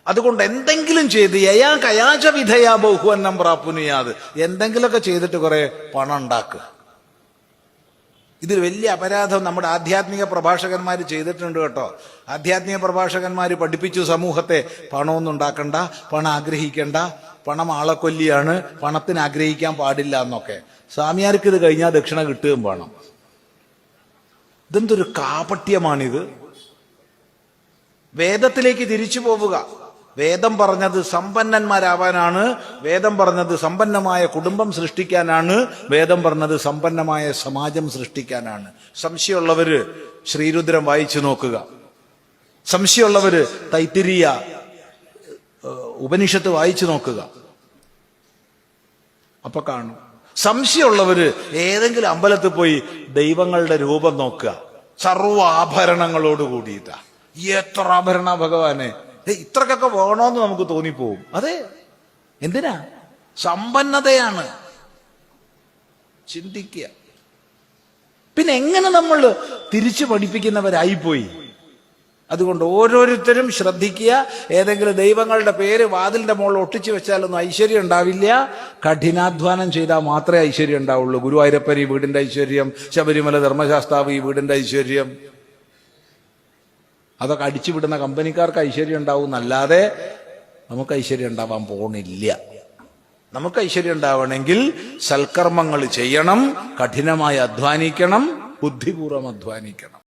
അതുകൊണ്ട് എന്തെങ്കിലും ചെയ്ത് യയാ കയാച വിധയാ ബഹുവന്നം പ്രാപ്നുയാത്, എന്തെങ്കിലുമൊക്കെ ചെയ്തിട്ട് കുറെ പണം ഉണ്ടാക്കുക. ഇതിൽ വലിയ അപരാധം നമ്മുടെ ആധ്യാത്മിക പ്രഭാഷകന്മാർ ചെയ്തിട്ടുണ്ട് കേട്ടോ. ആധ്യാത്മിക പ്രഭാഷകന്മാർ പഠിപ്പിച്ചു സമൂഹത്തെ, പണമൊന്നും ഉണ്ടാക്കണ്ട, പണം ആഗ്രഹിക്കണ്ട, പണം ആളെക്കൊല്ലിയാണ്, പണത്തിന് ആഗ്രഹിക്കാൻ പാടില്ല എന്നൊക്കെ. സ്വാമിയാർക്ക് ഇത് കഴിഞ്ഞാൽ ദക്ഷിണ കിട്ടുകയും വേണം. ഇതെന്തൊരു കാപട്യമാണിത്. വേദത്തിലേക്ക് തിരിച്ചു പോവുക. വേദം പറഞ്ഞത് സമ്പന്നന്മാരാവാനാണ്, വേദം പറഞ്ഞത് സമ്പന്നമായ കുടുംബം സൃഷ്ടിക്കാനാണ്, വേദം പറഞ്ഞത് സമ്പന്നമായ സമാജം സൃഷ്ടിക്കാനാണ്. സംശയമുള്ളവര് ശ്രീരുദ്രം വായിച്ചു നോക്കുക. സംശയമുള്ളവര് തൈത്തിരീയ ഉപനിഷത്ത് വായിച്ചു നോക്കുക. അപ്പൊ കാണും. സംശയമുള്ളവര് ഏതെങ്കിലും അമ്പലത്തിൽ പോയി ദൈവങ്ങളുടെ രൂപം നോക്കുക, സർവ്വ ആഭരണങ്ങളോട് കൂടിയിട്ടാ. എത്ര ആഭരണ ഭഗവാനെ, ഇത്രക്കൊക്കെ വേണോന്ന് നമുക്ക് തോന്നിപ്പോവും. അതെ, എന്തിനാ? സമ്പന്നതയാണ്. ചിന്തിക്കുക. പിന്നെ എങ്ങനെ നമ്മൾ തിരിച്ചു പഠിപ്പിക്കുന്നവരായിപ്പോയി. അതുകൊണ്ട് ഓരോരുത്തരും ശ്രദ്ധിക്കുക. ഏതെങ്കിലും ദൈവങ്ങളുടെ പേര് വാതിലിന്റെ മുകളിൽ ഒട്ടിച്ചു വെച്ചാലൊന്നും ഐശ്വര്യം ഉണ്ടാവില്ല. കഠിനാധ്വാനം ചെയ്താൽ മാത്രമേ ഐശ്വര്യം ഉണ്ടാവുള്ളൂ. ഗുരുവായൂരപ്പൻ ഈ വീടിന്റെ ഐശ്വര്യം, ശബരിമല ധർമ്മശാസ്താവ് ഈ വീടിന്റെ ഐശ്വര്യം, അതൊക്കെ അടിച്ചുവിടുന്ന കമ്പനിക്കാർക്ക് ഐശ്വര്യം ഉണ്ടാവും എന്നല്ലാതെ നമുക്ക് ഐശ്വര്യം ഉണ്ടാവാൻ പോണില്ല. നമുക്ക് ഐശ്വര്യം ഉണ്ടാവണമെങ്കിൽ സൽക്കർമ്മങ്ങൾ ചെയ്യണം, കഠിനമായി അധ്വാനിക്കണം, ബുദ്ധിപൂർവ്വം അധ്വാനിക്കണം.